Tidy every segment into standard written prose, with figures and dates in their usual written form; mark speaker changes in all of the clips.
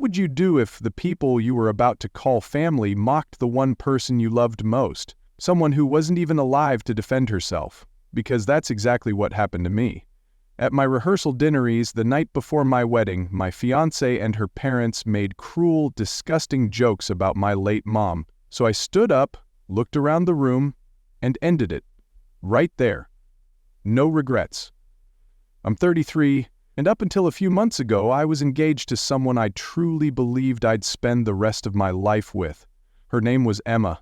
Speaker 1: would you do if the people you were about to call family mocked the one person you loved most? Someone who wasn't even alive to defend herself. Because that's exactly what happened to me. At my rehearsal dinneries the night before my wedding, my fiancée and her parents made cruel, disgusting jokes about my late mom. So I stood up, looked around the room, and ended it. Right there. No regrets. I'm 33, and up until a few months ago I was engaged to someone I truly believed I'd spend the rest of my life with. Her name was Emma.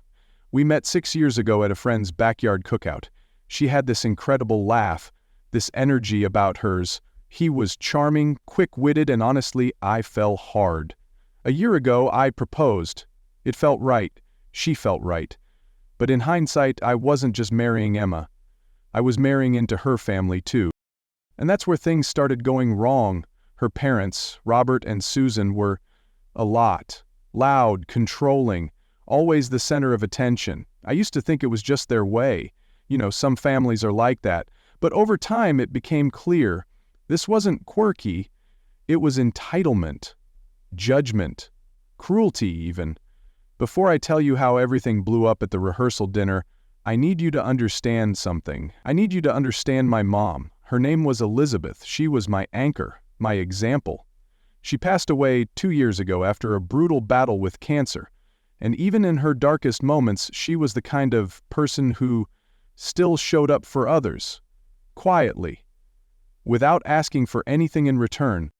Speaker 1: We met 6 years ago at a friend's backyard cookout. She had this incredible laugh, this energy about hers. He was charming, quick-witted, and honestly, I fell hard. A year ago, I proposed. It felt right. She felt right. But in hindsight, I wasn't just marrying Emma. I was marrying into her family, too. And that's where things started going wrong. Her parents, Robert and Susan, were a lot. Loud, controlling, always the center of attention. I used to think it was just their way. You know, some families are like that. But over time it became clear this wasn't quirky, it was entitlement, judgment, cruelty even. Before I tell you how everything blew up at the rehearsal dinner, I need you to understand something. I need you to understand my mom. Her name was Elizabeth. She was my anchor, my example. She passed away 2 years ago after a brutal battle with cancer. And even in her darkest moments, she was the kind of person who still showed up for others. Quietly, without asking for anything in return.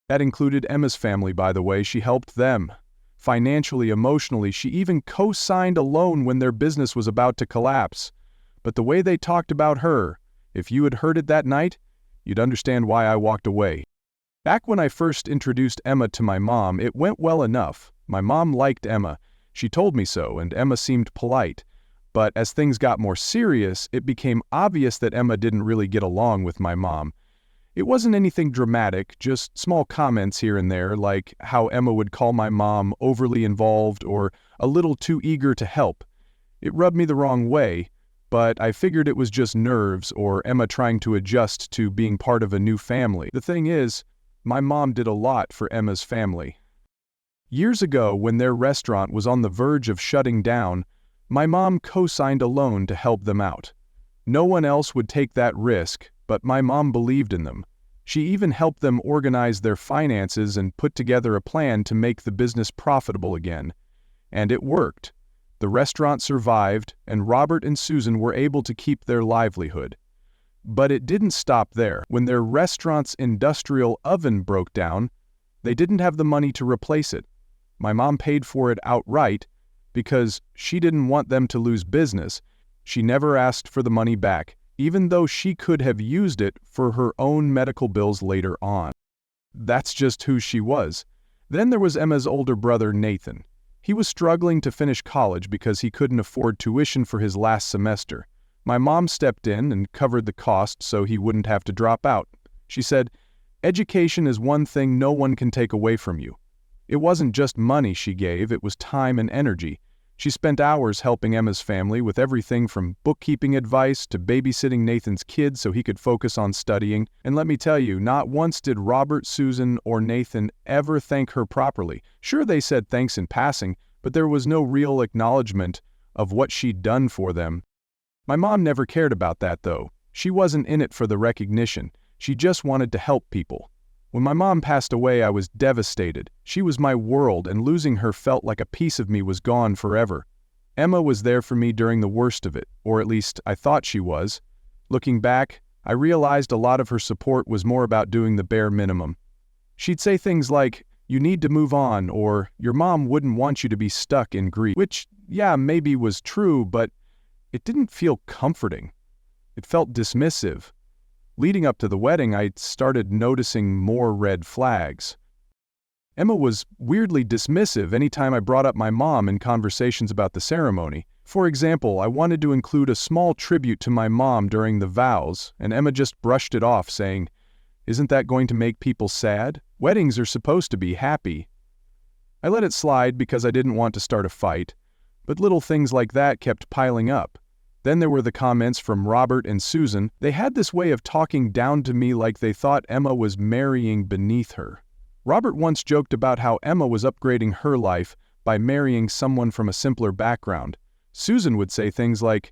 Speaker 1: That included Emma's family, by the way. She helped them. Financially, emotionally, she even co-signed a loan when their business was about to collapse. But the way they talked about her, if you had heard it that night, you'd understand why I walked away. Back when I first introduced Emma to my mom, it went well enough. My mom liked Emma. She told me so, and Emma seemed polite. But as things got more serious, it became obvious that Emma didn't really get along with my mom. It wasn't anything dramatic, just small comments here and there, like how Emma would call my mom overly involved or a little too eager to help. It rubbed me the wrong way, but I figured it was just nerves or Emma trying to adjust to being part of a new family. The thing is, my mom did a lot for Emma's family. Years ago, when their restaurant was on the verge of shutting down, my mom co-signed a loan to help them out. No one else would take that risk, but my mom believed in them. She even helped them organize their finances and put together a plan to make the business profitable again. And it worked. The restaurant survived, and Robert and Susan were able to keep their livelihood. But it didn't stop there. When their restaurant's industrial oven broke down, they didn't have the money to replace it. My mom paid for it outright, because she didn't want them to lose business. She never asked for the money back, even though she could have used it for her own medical bills later on. That's just who she was. Then there was Emma's older brother, Nathan. He was struggling to finish college because he couldn't afford tuition for his last semester. My mom stepped in and covered the cost so he wouldn't have to drop out. She said, "Education is one thing no one can take away from you." It wasn't just money she gave, it was time and energy. She spent hours helping Emma's family with everything from bookkeeping advice to babysitting Nathan's kids so he could focus on studying. And let me tell you, not once did Robert, Susan, or Nathan ever thank her properly. Sure, they said thanks in passing, but there was no real acknowledgement of what she'd done for them. My mom never cared about that, though. She wasn't in it for the recognition. She just wanted to help people. When my mom passed away, I was devastated. She was my world, and losing her felt like a piece of me was gone forever. Emma was there for me during the worst of it, or at least I thought she was. Looking back, I realized a lot of her support was more about doing the bare minimum. She'd say things like, "You need to move on," or "Your mom wouldn't want you to be stuck in grief," which, yeah, maybe was true, but it didn't feel comforting. It felt dismissive. Leading up to the wedding, I started noticing more red flags. Emma was weirdly dismissive anytime I brought up my mom in conversations about the ceremony. For example, I wanted to include a small tribute to my mom during the vows, and Emma just brushed it off, saying, "Isn't that going to make people sad? Weddings are supposed to be happy." I let it slide because I didn't want to start a fight, but little things like that kept piling up. Then there were the comments from Robert and Susan. They had this way of talking down to me like they thought Emma was marrying beneath her. Robert once joked about how Emma was upgrading her life by marrying someone from a simpler background. Susan would say things like,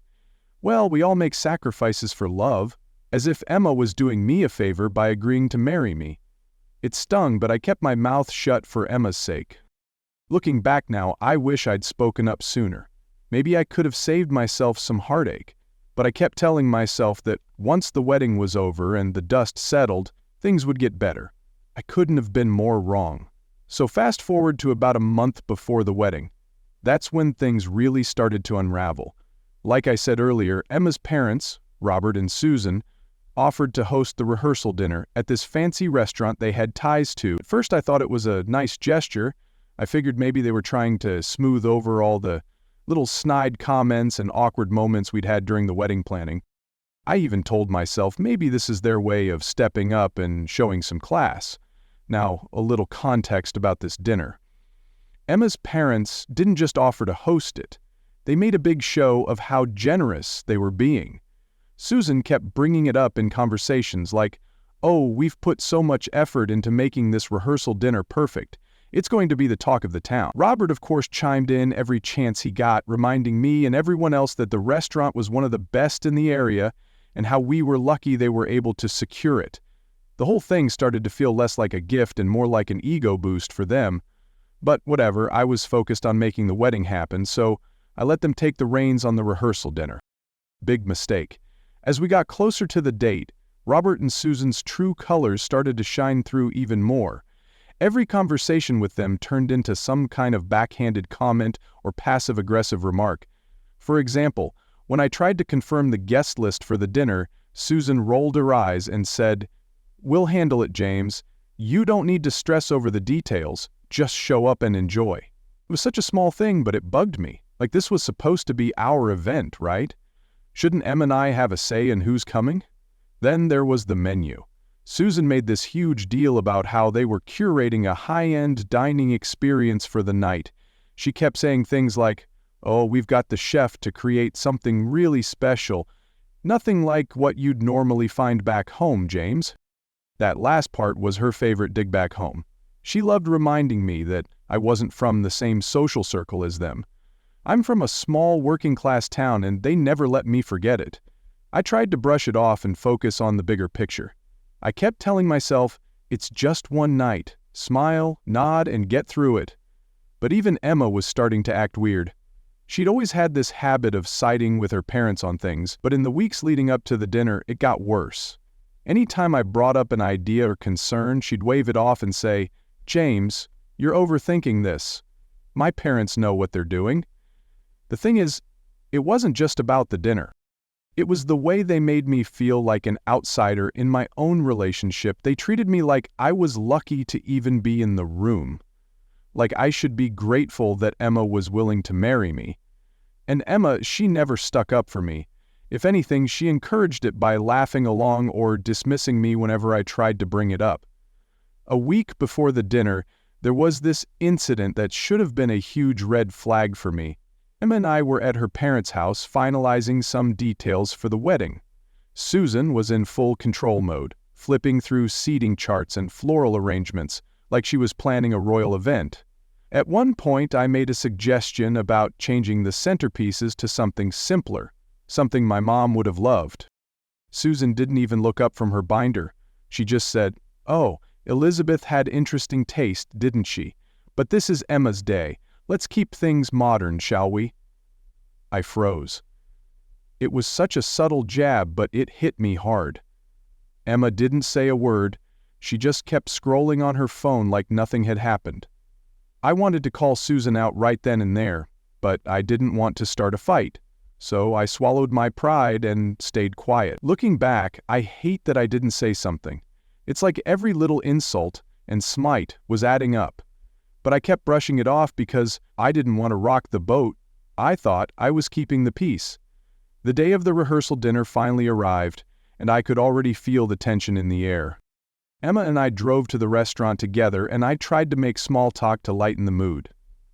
Speaker 1: "Well, we all make sacrifices for love," as if Emma was doing me a favor by agreeing to marry me. It stung, but I kept my mouth shut for Emma's sake. Looking back now, I wish I'd spoken up sooner. Maybe I could have saved myself some heartache, but I kept telling myself that once the wedding was over and the dust settled, things would get better. I couldn't have been more wrong. So fast forward to about a month before the wedding. That's when things really started to unravel. Like I said earlier, Emma's parents, Robert and Susan, offered to host the rehearsal dinner at this fancy restaurant they had ties to. At first I thought it was a nice gesture. I figured maybe they were trying to smooth over all the little snide comments and awkward moments we'd had during the wedding planning. I even told myself maybe this is their way of stepping up and showing some class. Now, a little context about this dinner. Emma's parents didn't just offer to host it. They made a big show of how generous they were being. Susan kept bringing it up in conversations like, "Oh, we've put so much effort into making this rehearsal dinner perfect. It's going to be the talk of the town." Robert, of course, chimed in every chance he got, reminding me and everyone else that the restaurant was one of the best in the area and how we were lucky they were able to secure it. The whole thing started to feel less like a gift and more like an ego boost for them. But whatever, I was focused on making the wedding happen, so I let them take the reins on the rehearsal dinner. Big mistake. As we got closer to the date, Robert and Susan's true colors started to shine through even more. Every conversation with them turned into some kind of backhanded comment or passive-aggressive remark. For example, when I tried to confirm the guest list for the dinner, Susan rolled her eyes and said, "We'll handle it, James. You don't need to stress over the details. Just show up and enjoy." It was such a small thing, but it bugged me. Like this was supposed to be our event, right? Shouldn't Em and I have a say in who's coming? Then there was the menu. Susan made this huge deal about how they were curating a high-end dining experience for the night. She kept saying things like, "Oh, we've got the chef to create something really special. Nothing like what you'd normally find back home, James." That last part was her favorite dig back home. She loved reminding me that I wasn't from the same social circle as them. I'm from a small working-class town and they never let me forget it. I tried to brush it off and focus on the bigger picture. I kept telling myself, it's just one night. Smile, nod, and get through it. But even Emma was starting to act weird. She'd always had this habit of siding with her parents on things, but in the weeks leading up to the dinner, it got worse. Anytime I brought up an idea or concern, she'd wave it off and say, "James, you're overthinking this. My parents know what they're doing." The thing is, it wasn't just about the dinner. It was the way they made me feel like an outsider in my own relationship. They treated me like I was lucky to even be in the room. Like I should be grateful that Emma was willing to marry me. And Emma, she never stuck up for me. If anything, she encouraged it by laughing along or dismissing me whenever I tried to bring it up. A week before the dinner, there was this incident that should have been a huge red flag for me. Emma and I were at her parents' house finalizing some details for the wedding. Susan was in full control mode, flipping through seating charts and floral arrangements like she was planning a royal event. At one point, I made a suggestion about changing the centerpieces to something simpler, something my mom would have loved. Susan didn't even look up from her binder. She just said, "Oh, Elizabeth had interesting taste, didn't she? But this is Emma's day. Let's keep things modern, shall we?" I froze. It was such a subtle jab, but it hit me hard. Emma didn't say a word. She just kept scrolling on her phone like nothing had happened. I wanted to call Susan out right then and there, but I didn't want to start a fight. So I swallowed my pride and stayed quiet. Looking back, I hate that I didn't say something. It's like every little insult and smite was adding up. But I kept brushing it off because I didn't want to rock the boat. I thought I was keeping the peace. The day of the rehearsal dinner finally arrived, and I could already feel the tension in the air. Emma and I drove to the restaurant together, and I tried to make small talk to lighten the mood.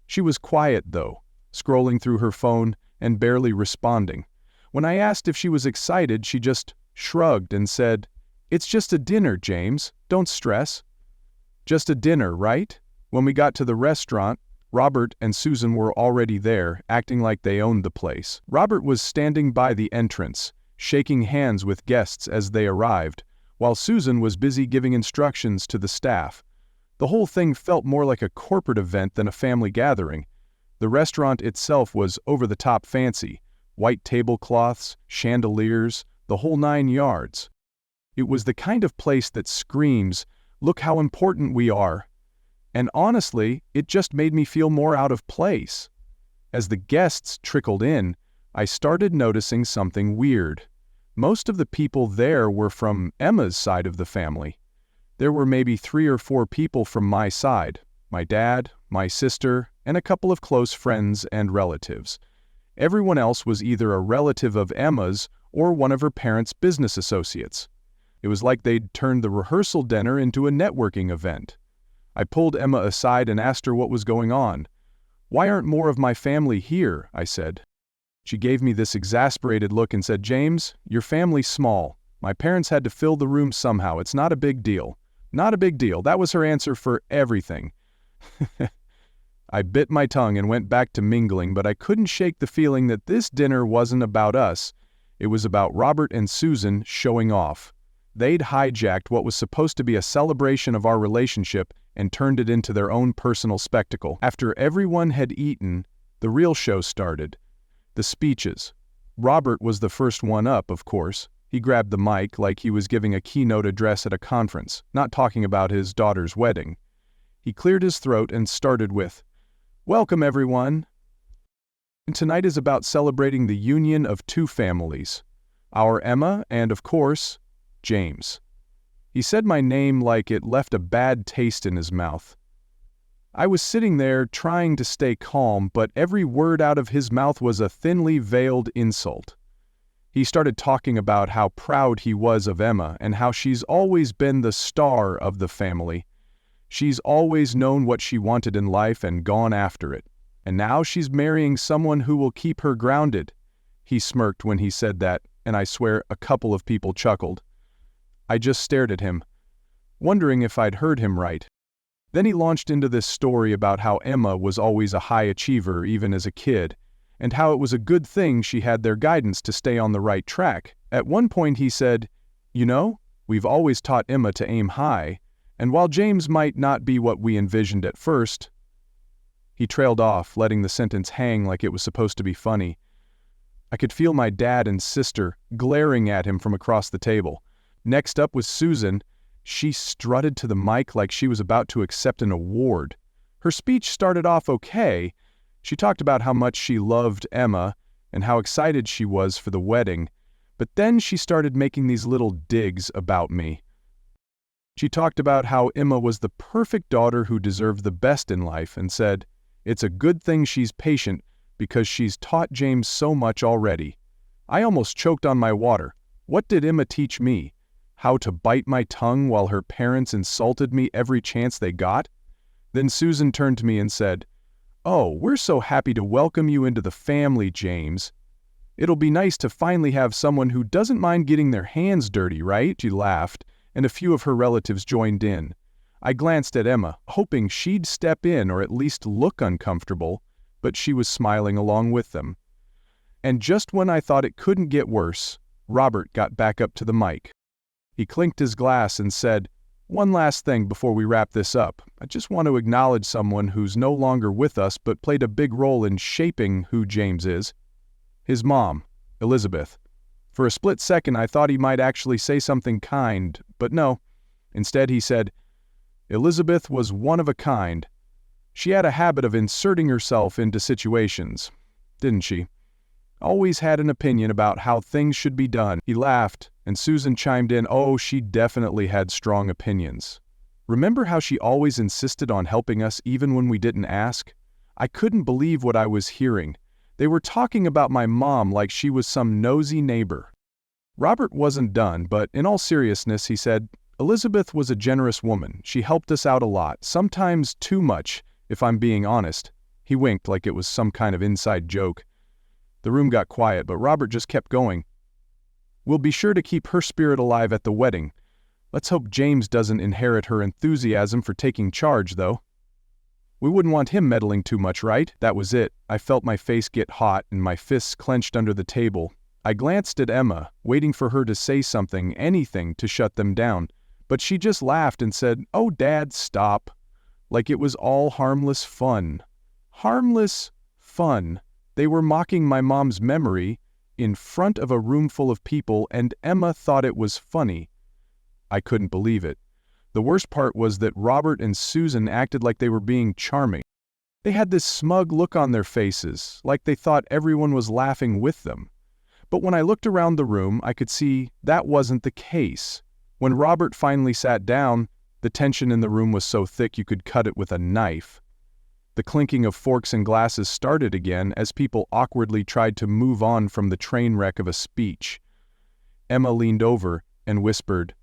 Speaker 1: She was quiet, though, scrolling through her phone and barely responding. When I asked if she was excited, she just shrugged and said, "It's just a dinner, James. Don't stress." Just a dinner, right? When we got to the restaurant, Robert and Susan were already there, acting like they owned the place. Robert was standing by the entrance, shaking hands with guests as they arrived, while Susan was busy giving instructions to the staff. The whole thing felt more like a corporate event than a family gathering. The restaurant itself was over-the-top fancy, white tablecloths, chandeliers, the whole 9 yards. It was the kind of place that screams, "Look how important we are." And honestly, it just made me feel more out of place. As the guests trickled in, I started noticing something weird. Most of the people there were from Emma's side of the family. There were maybe 3 or 4 people from my side, my dad, my sister, and a couple of close friends and relatives. Everyone else was either a relative of Emma's or one of her parents' business associates. It was like they'd turned the rehearsal dinner into a networking event. I pulled Emma aside and asked her what was going on. "Why aren't more of my family here?" I said. She gave me this exasperated look and said, "James, your family's small. My parents had to fill the room somehow. It's not a big deal." Not a big deal. That was her answer for everything. I bit my tongue and went back to mingling, but I couldn't shake the feeling that this dinner wasn't about us. It was about Robert and Susan showing off. They'd hijacked what was supposed to be a celebration of our relationship and turned it into their own personal spectacle. After everyone had eaten, the real show started. The speeches. Robert was the first one up, of course. He grabbed the mic like he was giving a keynote address at a conference, not talking about his daughter's wedding. He cleared his throat and started with, "Welcome, everyone. And tonight is about celebrating the union of 2 families, our Emma and, of course, James." He said my name like it left a bad taste in his mouth. I was sitting there trying to stay calm, but every word out of his mouth was a thinly veiled insult. He started talking about how proud he was of Emma and how she's always been the star of the family. She's always known what she wanted in life and gone after it. And now she's marrying someone who will keep her grounded. He smirked when he said that, and I swear a couple of people chuckled. I just stared at him, wondering if I'd heard him right. Then he launched into this story about how Emma was always a high achiever even as a kid, and how it was a good thing she had their guidance to stay on the right track. At one point he said, "You know, we've always taught Emma to aim high, and while James might not be what we envisioned at first..." He trailed off, letting the sentence hang like it was supposed to be funny. I could feel my dad and sister glaring at him from across the table. Next up was Susan. She strutted to the mic like she was about to accept an award. Her speech started off okay. She talked about how much she loved Emma and how excited she was for the wedding, but then she started making these little digs about me. She talked about how Emma was the perfect daughter who deserved the best in life and said, "It's a good thing she's patient because she's taught James so much already." I almost choked on my water. What did Emma teach me? How to bite my tongue while her parents insulted me every chance they got? Then Susan turned to me and said, "Oh, we're so happy to welcome you into the family, James. It'll be nice to finally have someone who doesn't mind getting their hands dirty, right?" She laughed, and a few of her relatives joined in. I glanced at Emma, hoping she'd step in or at least look uncomfortable, but she was smiling along with them. And just when I thought it couldn't get worse, Robert got back up to the mic. He clinked his glass and said, "One last thing before we wrap this up. I just want to acknowledge someone who's no longer with us but played a big role in shaping who James is. His mom, Elizabeth. For a split second I thought he might actually say something kind, but no. Instead he said, Elizabeth was one of a kind. She had a habit of inserting herself into situations, didn't she? Always had an opinion about how things should be done." He laughed, and Susan chimed in, "Oh, she definitely had strong opinions. Remember how she always insisted on helping us even when we didn't ask?" I couldn't believe what I was hearing. They were talking about my mom like she was some nosy neighbor. Robert wasn't done, but in all seriousness he said, "Elizabeth was a generous woman. She helped us out a lot, sometimes too much, if I'm being honest." He winked like it was some kind of inside joke. The room got quiet, but Robert just kept going. "We'll be sure to keep her spirit alive at the wedding. Let's hope James doesn't inherit her enthusiasm for taking charge, though. We wouldn't want him meddling too much, right? That was it. I felt my face get hot and my fists clenched under the table. I glanced at Emma, waiting for her to say something, anything to shut them down. But she just laughed and said, "Oh, Dad, stop." Like it was all harmless fun. Harmless fun. They were mocking my mom's memory in front of a room full of people, and Emma thought it was funny. I couldn't believe it. The worst part was that Robert and Susan acted like they were being charming. They had this smug look on their faces, like they thought everyone was laughing with them. But when I looked around the room, I could see that wasn't the case. When Robert finally sat down, the tension in the room was so thick you could cut it with a knife. The clinking of forks and glasses started again as people awkwardly tried to move on from the train wreck of a speech. Emma leaned over and whispered,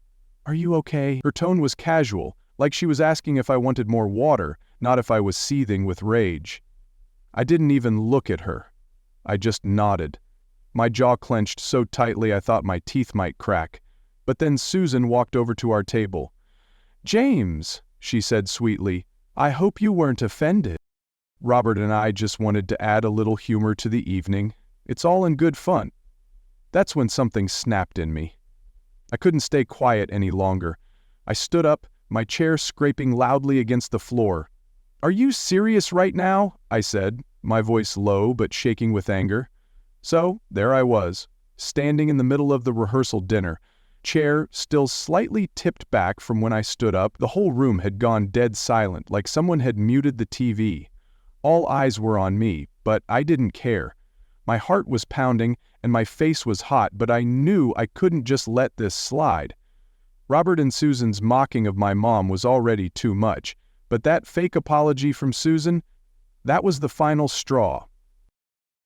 Speaker 1: "Are you okay?" Her tone was casual, like she was asking if I wanted more water, not if I was seething with rage. I didn't even look at her. I just nodded. My jaw clenched so tightly I thought my teeth might crack. But then Susan walked over to our table. "James," she said sweetly, "I hope you weren't offended." Robert and I just wanted to add a little humor to the evening. It's all in good fun. That's when something snapped in me. I couldn't stay quiet any longer. I stood up, my chair scraping loudly against the floor. "Are you serious right now?" I said, my voice low but shaking with anger. So, there I was, standing in the middle of the rehearsal dinner, chair still slightly tipped back from when I stood up. The whole room had gone dead silent, like someone had muted the TV. All eyes were on me, but I didn't care. My heart was pounding and my face was hot, but I knew I couldn't just let this slide. Robert and Susan's mocking of my mom was already too much, but that fake apology from Susan, that was the final straw.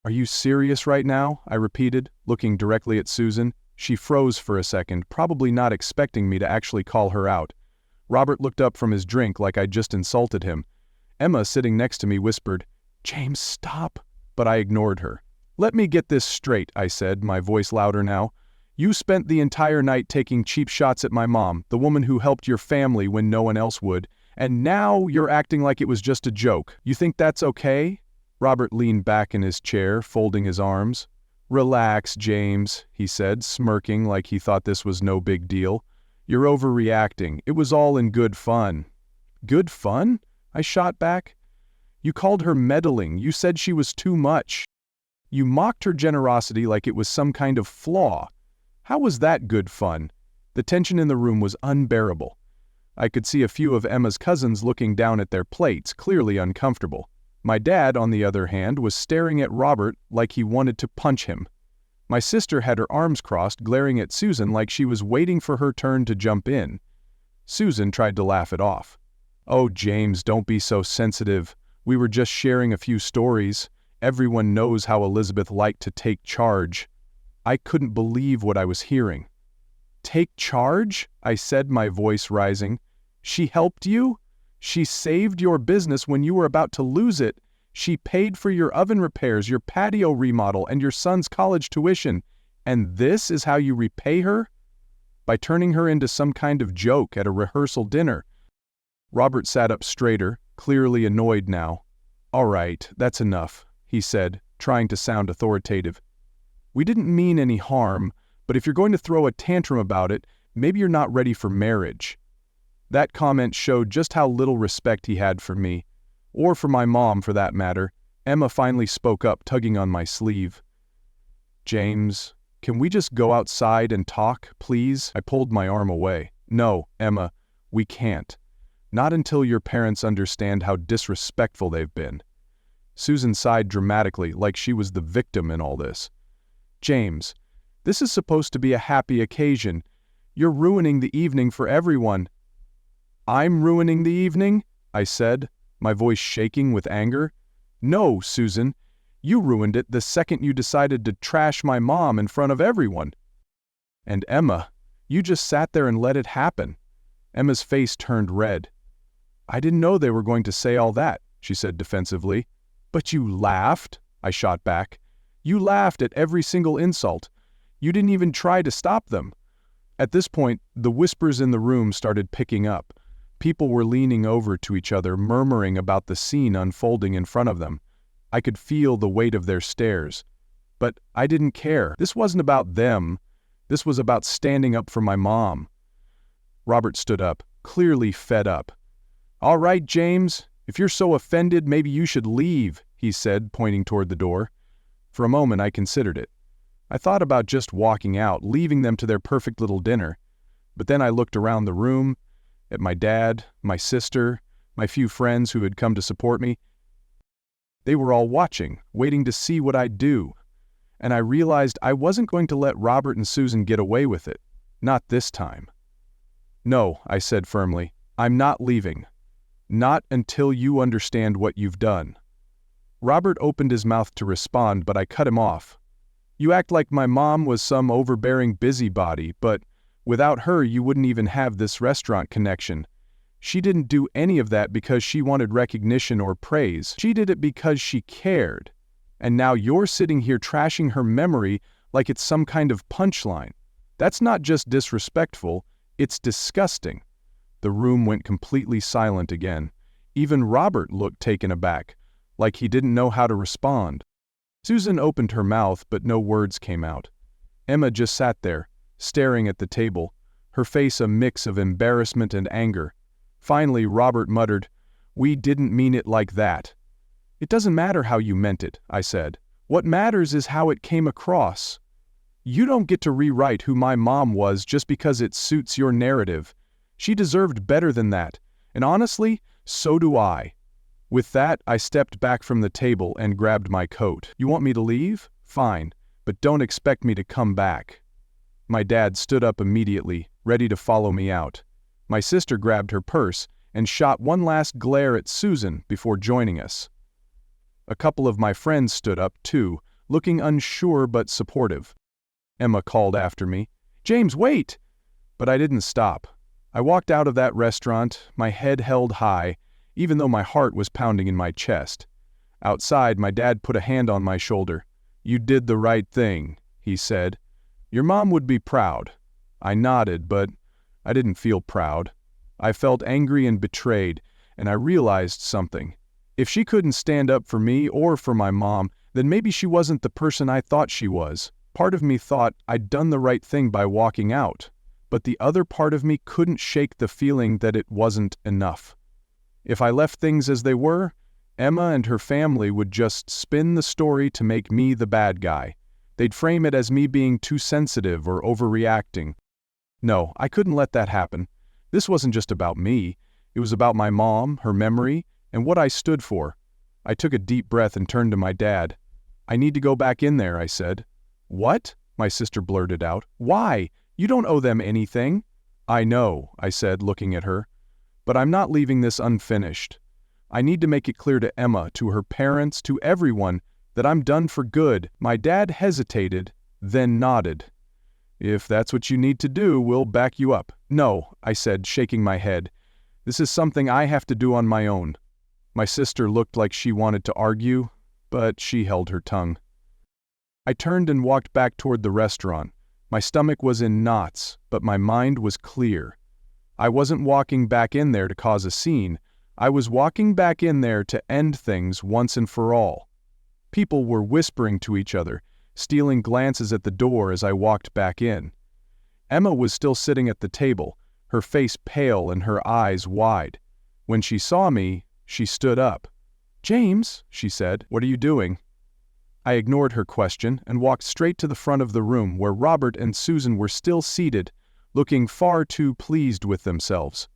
Speaker 1: "Are you serious right now?" I repeated, looking directly at Susan. She froze for a second, probably not expecting me to actually call her out. Robert looked up from his drink like I'd just insulted him. Emma, sitting next to me, whispered, "James, stop." But I ignored her. "Let me get this straight," I said, my voice louder now. "You spent the entire night taking cheap shots at my mom, the woman who helped your family when no one else would, and now you're acting like it was just a joke. You think that's okay?" Robert leaned back in his chair, folding his arms. "Relax, James," he said, smirking like he thought this was no big deal. "You're overreacting. It was all in good fun." "Good fun?" I shot back. "You called her meddling. You said she was too much. You mocked her generosity like it was some kind of flaw. How was that good fun?" The tension in the room was unbearable. I could see a few of Emma's cousins looking down at their plates, clearly uncomfortable. My dad, on the other hand, was staring at Robert like he wanted to punch him. My sister had her arms crossed, glaring at Susan like she was waiting for her turn to jump in. Susan tried to laugh it off. "Oh, James, don't be so sensitive. We were just sharing a few stories. Everyone knows how Elizabeth liked to take charge." I couldn't believe what I was hearing. "Take charge?" I said, my voice rising. "She helped you? She saved your business when you were about to lose it. She paid for your oven repairs, your patio remodel, and your son's college tuition. And this is how you repay her? By turning her into some kind of joke at a rehearsal dinner." Robert sat up straighter, clearly annoyed now. "All right, that's enough," he said, trying to sound authoritative. "We didn't mean any harm, but if you're going to throw a tantrum about it, maybe you're not ready for marriage." That comment showed just how little respect he had for me, or for my mom for that matter. Emma finally spoke up, tugging on my sleeve. "James, can we just go outside and talk, please?" I pulled my arm away. "No, Emma, we can't. Not until your parents understand how disrespectful they've been." Susan sighed dramatically, like she was the victim in all this. "James, this is supposed to be a happy occasion. You're ruining the evening for everyone." "I'm ruining the evening?" I said, my voice shaking with anger. "No, Susan, you ruined it the second you decided to trash my mom in front of everyone." "And Emma, you just sat there and let it happen." Emma's face turned red. "I didn't know they were going to say all that," she said defensively. "But you laughed," I shot back. "You laughed at every single insult. You didn't even try to stop them." At this point, the whispers in the room started picking up. People were leaning over to each other, murmuring about the scene unfolding in front of them. I could feel the weight of their stares. But I didn't care. This wasn't about them. This was about standing up for my mom. Robert stood up, clearly fed up. "All right, James, if you're so offended, maybe you should leave," he said, pointing toward the door. For a moment, I considered it. I thought about just walking out, leaving them to their perfect little dinner. But then I looked around the room, at my dad, my sister, my few friends who had come to support me. They were all watching, waiting to see what I'd do. And I realized I wasn't going to let Robert and Susan get away with it. Not this time. "No," I said firmly, "I'm not leaving. Not until you understand what you've done." Robert opened his mouth to respond, but I cut him off. "You act like my mom was some overbearing busybody, but without her you wouldn't even have this restaurant connection. She didn't do any of that because she wanted recognition or praise. She did it because she cared. And now you're sitting here trashing her memory like it's some kind of punchline. That's not just disrespectful, it's disgusting." The room went completely silent again. Even Robert looked taken aback, like he didn't know how to respond. Susan opened her mouth, but no words came out. Emma just sat there, staring at the table, her face a mix of embarrassment and anger. Finally, Robert muttered, "We didn't mean it like that." "It doesn't matter how you meant it," I said. "What matters is how it came across. You don't get to rewrite who my mom was just because it suits your narrative. She deserved better than that, and honestly, so do I." With that, I stepped back from the table and grabbed my coat. "You want me to leave? Fine, but don't expect me to come back." My dad stood up immediately, ready to follow me out. My sister grabbed her purse and shot one last glare at Susan before joining us. A couple of my friends stood up, too, looking unsure but supportive. Emma called after me, "James, wait!" But I didn't stop. I walked out of that restaurant, my head held high, even though my heart was pounding in my chest. Outside, my dad put a hand on my shoulder. "You did the right thing," he said. "Your mom would be proud." I nodded, but I didn't feel proud. I felt angry and betrayed, and I realized something. If she couldn't stand up for me or for my mom, then maybe she wasn't the person I thought she was. Part of me thought I'd done the right thing by walking out, but the other part of me couldn't shake the feeling that it wasn't enough. If I left things as they were, Emma and her family would just spin the story to make me the bad guy. They'd frame it as me being too sensitive or overreacting. No, I couldn't let that happen. This wasn't just about me. It was about my mom, her memory, and what I stood for. I took a deep breath and turned to my dad. "I need to go back in there," I said. "What?" my sister blurted out. "Why? You don't owe them anything." "I know," I said, looking at her. "But I'm not leaving this unfinished. I need to make it clear to Emma, to her parents, to everyone, that I'm done for good." My dad hesitated, then nodded. "If that's what you need to do, we'll back you up." "No," I said, shaking my head. "This is something I have to do on my own." My sister looked like she wanted to argue, but she held her tongue. I turned and walked back toward the restaurant. My stomach was in knots, but my mind was clear. I wasn't walking back in there to cause a scene. I was walking back in there to end things once and for all. People were whispering to each other, stealing glances at the door as I walked back in. Emma was still sitting at the table, her face pale and her eyes wide. When she saw me, she stood up. "James," she said, "what are you doing?" I ignored her question and walked straight to the front of the room where Robert and Susan were still seated, looking far too pleased with themselves.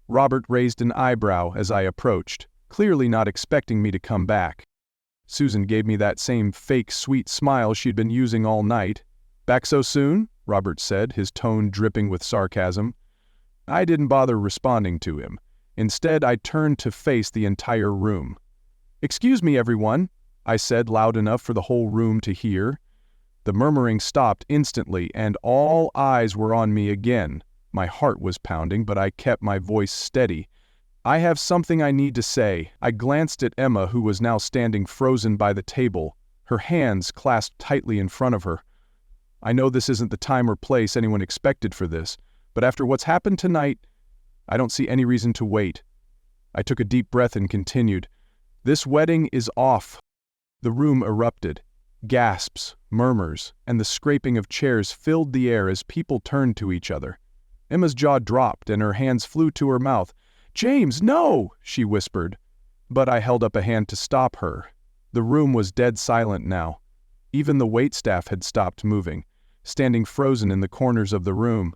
Speaker 1: Robert raised an eyebrow as I approached, clearly not expecting me to come back. Susan gave me that same fake sweet smile she'd been using all night. "Back so soon?" Robert said, his tone dripping with sarcasm. I didn't bother responding to him. Instead, I turned to face the entire room. "Excuse me, everyone," I said loud enough for the whole room to hear. The murmuring stopped instantly, and all eyes were on me again. My heart was pounding, but I kept my voice steady. "I have something I need to say." I glanced at Emma, who was now standing frozen by the table, her hands clasped tightly in front of her. I know this isn't the time or place anyone expected for this, but after what's happened tonight, I don't see any reason to wait." I took a deep breath and continued, "This wedding is off." The room erupted. Gasps, murmurs, and the scraping of chairs filled the air as people turned to each other. Emma's jaw dropped and her hands flew to her mouth. "James, no!" she whispered. But I held up a hand to stop her. The room was dead silent now. Even the waitstaff had stopped moving, standing frozen in the corners of the room.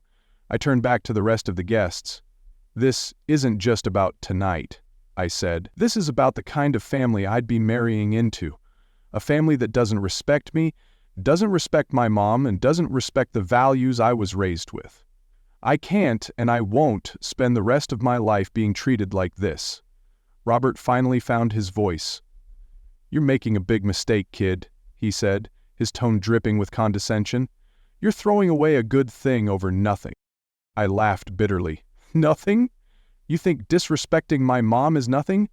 Speaker 1: I turned back to the rest of the guests. "This isn't just about tonight," I said. "This is about the kind of family I'd be marrying into. A family that doesn't respect me, doesn't respect my mom, and doesn't respect the values I was raised with. I can't and I won't spend the rest of my life being treated like this." Robert finally found his voice. "You're making a big mistake, kid," he said, his tone dripping with condescension. "You're throwing away a good thing over nothing." I laughed bitterly. "Nothing? You think disrespecting my mom is nothing?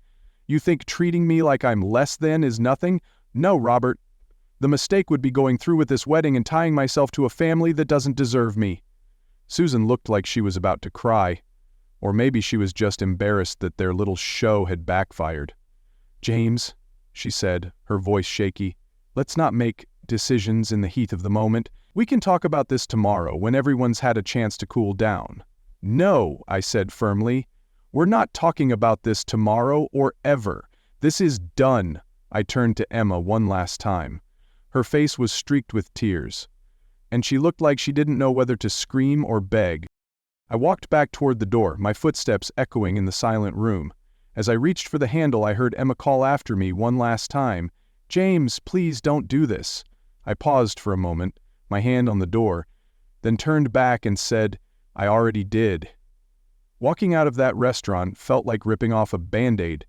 Speaker 1: You think treating me like I'm less than is nothing? No, Robert. The mistake would be going through with this wedding and tying myself to a family that doesn't deserve me." Susan looked like she was about to cry. Or maybe she was just embarrassed that their little show had backfired. "James," she said, her voice shaky, "let's not make decisions in the heat of the moment. We can talk about this tomorrow when everyone's had a chance to cool down." "No," I said firmly. "We're not talking about this tomorrow or ever. This is done." I turned to Emma one last time. Her face was streaked with tears, and she looked like she didn't know whether to scream or beg. I walked back toward the door, my footsteps echoing in the silent room. As I reached for the handle, I heard Emma call after me one last time, "James, please don't do this." I paused for a moment, my hand on the door, then turned back and said, "I already did." Walking out of that restaurant felt like ripping off a Band-Aid.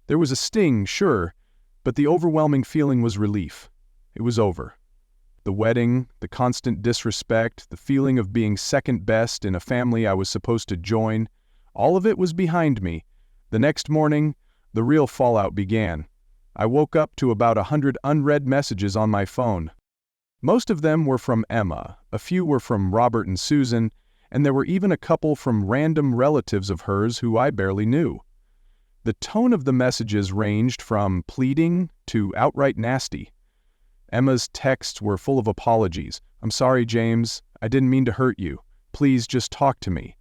Speaker 1: There was a sting, sure, but the overwhelming feeling was relief. It was over. The wedding, the constant disrespect, the feeling of being second best in a family I was supposed to join, all of it was behind me. The next morning, the real fallout began. I woke up to about 100 unread messages on my phone. Most of them were from Emma, a few were from Robert and Susan, and there were even a couple from random relatives of hers who I barely knew. The tone of the messages ranged from pleading to outright nasty. Emma's texts were full of apologies. "I'm sorry, James. I didn't mean to hurt you. Please just talk to me."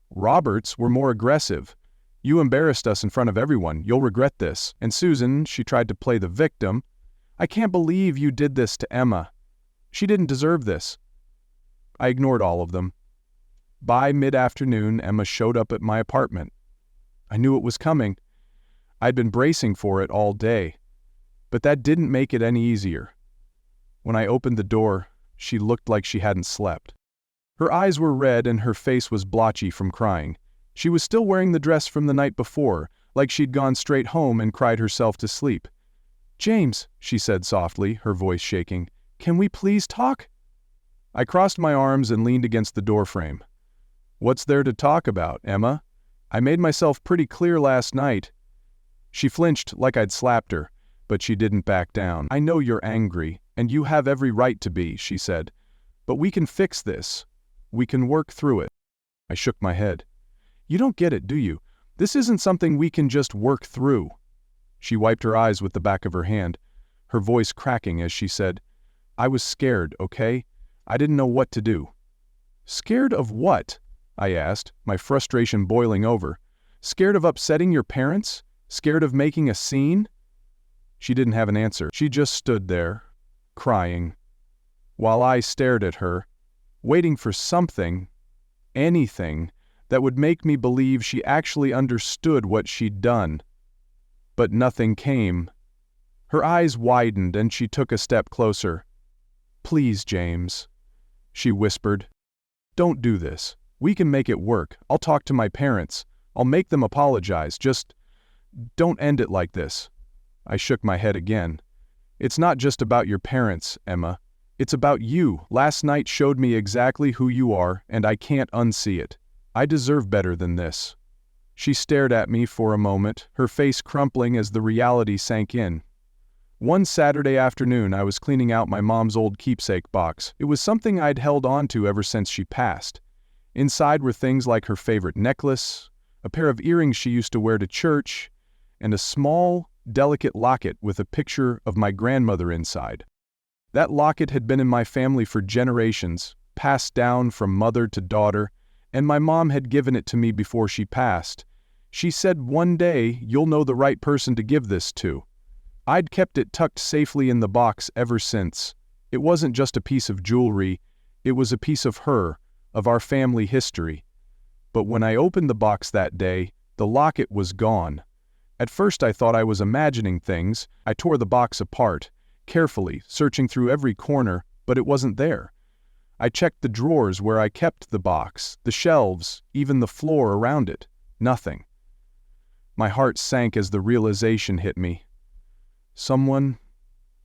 Speaker 1: Robert's were more aggressive. "You embarrassed us in front of everyone. You'll regret this." And Susan, she tried to play the victim. "I can't believe you did this to Emma. She didn't deserve this." I ignored all of them. By mid-afternoon, Emma showed up at my apartment. I knew it was coming. I'd been bracing for it all day. But that didn't make it any easier. When I opened the door, she looked like she hadn't slept. Her eyes were red and her face was blotchy from crying. She was still wearing the dress from the night before, like she'd gone straight home and cried herself to sleep. "James," she said softly, her voice shaking, "can we please talk?" I crossed my arms and leaned against the doorframe. "What's there to talk about, Emma? I made myself pretty clear last night." She flinched like I'd slapped her, but she didn't back down. "I know you're angry, and you have every right to be," she said. "But we can fix this. We can work through it." I shook my head. "You don't get it, do you? This isn't something we can just work through." She wiped her eyes with the back of her hand, her voice cracking as she said, "I was scared, okay? I didn't know what to do." "Scared of what?" I asked, my frustration boiling over. "Scared of upsetting your parents? Scared of making a scene?" She didn't have an answer. She just stood there, crying, while I stared at her, waiting for something, anything, that would make me believe she actually understood what she'd done. But nothing came. Her eyes widened and she took a step closer. "Please, James," she whispered. "Don't do this. We can make it work. I'll talk to my parents. I'll make them apologize. Just don't end it like this." I shook my head again. "It's not just about your parents, Emma. It's about you. Last night showed me exactly who you are, and I can't unsee it. I deserve better than this." She stared at me for a moment, her face crumpling as the reality sank in. One Saturday afternoon, I was cleaning out my mom's old keepsake box. It was something I'd held on to ever since she passed. Inside were things like her favorite necklace, a pair of earrings she used to wear to church, and a small, delicate locket with a picture of my grandmother inside. That locket had been in my family for generations, passed down from mother to daughter, and my mom had given it to me before she passed. She said, "One day, you'll know the right person to give this to." I'd kept it tucked safely in the box ever since. It wasn't just a piece of jewelry, it was a piece of her, of our family history. But when I opened the box that day, the locket was gone. At first I thought I was imagining things. I tore the box apart, carefully, searching through every corner, but it wasn't there. I checked the drawers where I kept the box, the shelves, even the floor around it. Nothing. My heart sank as the realization hit me. Someone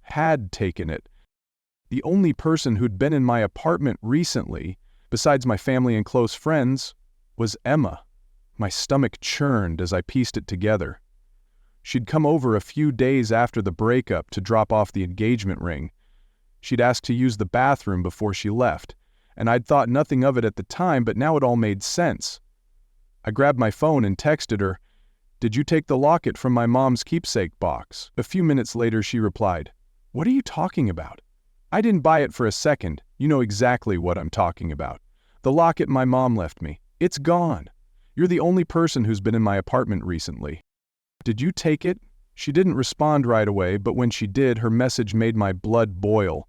Speaker 1: had taken it. The only person who'd been in my apartment recently, besides my family and close friends, was Emma. My stomach churned as I pieced it together. She'd come over a few days after the breakup to drop off the engagement ring. She'd asked to use the bathroom before she left, and I'd thought nothing of it at the time, but now it all made sense. I grabbed my phone and texted her, "Did you take the locket from my mom's keepsake box?" A few minutes later she replied, "What are you talking about?" I didn't buy it for a second. You know exactly what I'm talking about. The locket my mom left me. It's gone. You're the only person who's been in my apartment recently. Did you take it? She didn't respond right away, but when she did, her message made my blood boil.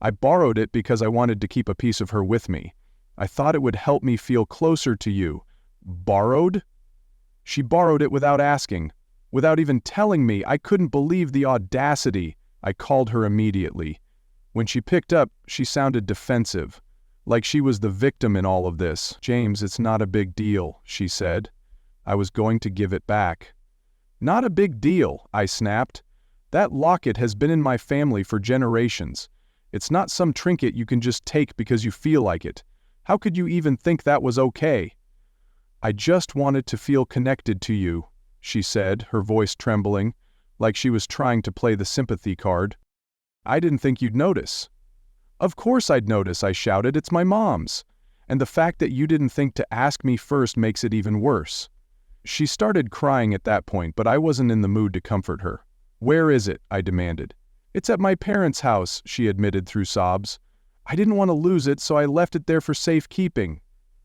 Speaker 1: I borrowed it because I wanted to keep a piece of her with me. I thought it would help me feel closer to you. Borrowed? She borrowed it without asking, without even telling me. I couldn't believe the audacity. I called her immediately. When she picked up, she sounded defensive, like she was the victim in all of this. "James, it's not a big deal," she said. I was going to give it back. "Not a big deal," I snapped. "That locket has been in my family for generations. It's not some trinket you can just take because you feel like it. How could you even think that was okay?" "I just wanted to feel connected to you," she said, her voice trembling, like she was trying to play the sympathy card. "I didn't think you'd notice." "Of course I'd notice," I shouted. "It's my mom's. And the fact that you didn't think to ask me first makes it even worse." She started crying at that point, but I wasn't in the mood to comfort her. "Where is it?" I demanded. "It's at my parents' house," she admitted through sobs. "I didn't want to lose it, so I left it there for safekeeping.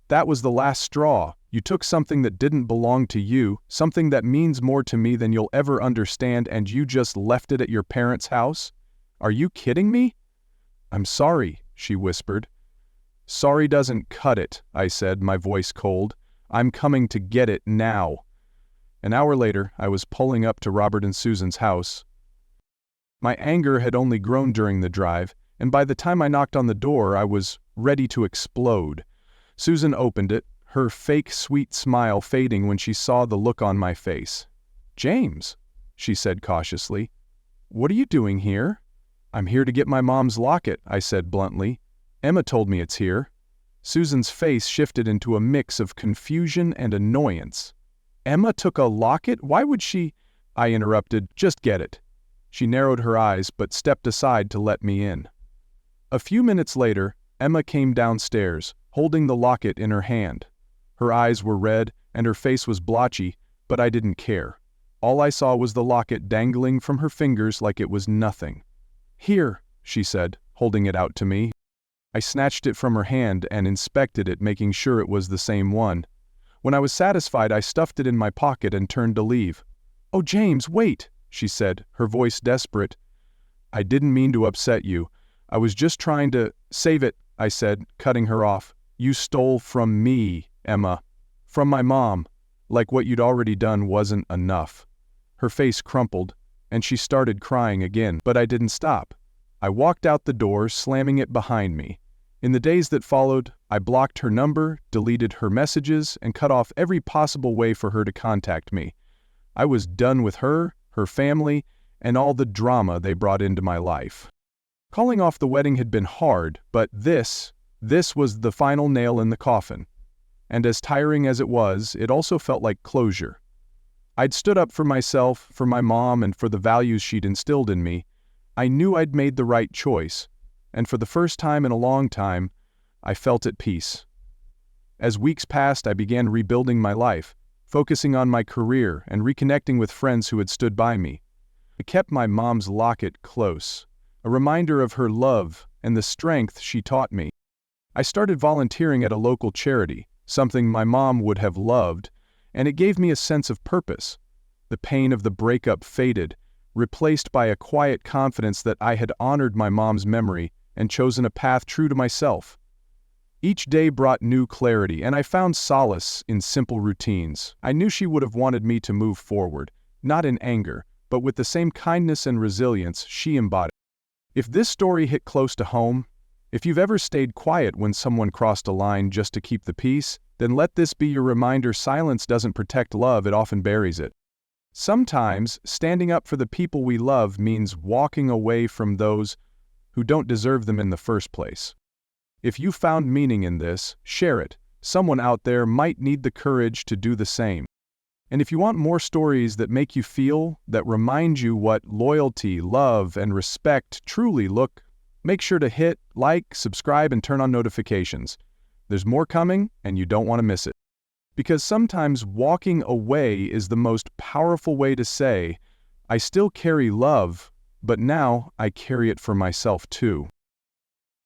Speaker 1: That was the last straw. You took something that didn't belong to you, something that means more to me than you'll ever understand, and you just left it at your parents' house? Are you kidding me?" "I'm sorry," she whispered. "Sorry doesn't cut it," I said, my voice cold. "I'm coming to get it now." An hour later, I was pulling up to Robert and Susan's house. My anger had only grown during the drive, and by the time I knocked on the door, I was ready to explode. Susan opened it, her fake sweet smile fading when she saw the look on my face. "James," she said cautiously, "what are you doing here?" "I'm here to get my mom's locket," I said bluntly. "Emma told me it's here." Susan's face shifted into a mix of confusion and annoyance. "Emma took a locket? Why would she—" I interrupted. "Just get it." She narrowed her eyes but stepped aside to let me in. A few minutes later, Emma came downstairs, holding the locket in her hand. Her eyes were red and her face was blotchy, but I didn't care. All I saw was the locket dangling from her fingers like it was nothing. "Here," she said, holding it out to me. I snatched it from her hand and inspected it, making sure it was the same one. When I was satisfied, I stuffed it in my pocket and turned to leave. "Oh, James, wait," she said, her voice desperate. "I didn't mean to upset you. I was just trying to—" "Save it," I said, cutting her off. "You stole from me, Emma. From my mom. Like what you'd already done wasn't enough." Her face crumpled, and she started crying again, but I didn't stop. I walked out the door, slamming it behind me. In the days that followed, I blocked her number, deleted her messages, and cut off every possible way for her to contact me. I was done with her, her family, and all the drama they brought into my life. Calling off the wedding had been hard, but this was the final nail in the coffin. And as tiring as it was, it also felt like closure. I'd stood up for myself, for my mom, and for the values she'd instilled in me. I knew I'd made the right choice, and for the first time in a long time, I felt at peace. As weeks passed, I began rebuilding my life, focusing on my career and reconnecting with friends who had stood by me. I kept my mom's locket close, a reminder of her love and the strength she taught me. I started volunteering at a local charity, something my mom would have loved, and it gave me a sense of purpose. The pain of the breakup faded, replaced by a quiet confidence that I had honored my mom's memory and chosen a path true to myself. Each day brought new clarity, and I found solace in simple routines. I knew she would have wanted me to move forward, not in anger, but with the same kindness and resilience she embodied. If this story hit close to home, if you've ever stayed quiet when someone crossed a line just to keep the peace, then let this be your reminder: silence doesn't protect love, it often buries it. Sometimes, standing up for the people we love means walking away from those who don't deserve them in the first place. If you found meaning in this, share it. Someone out there might need the courage to do the same. And if you want more stories that make you feel, that remind you what loyalty, love, and respect truly look, make sure to hit like, subscribe, and turn on notifications. There's more coming, and you don't want to miss it. Because sometimes walking away is the most powerful way to say, I still carry love, but now I carry it for myself too.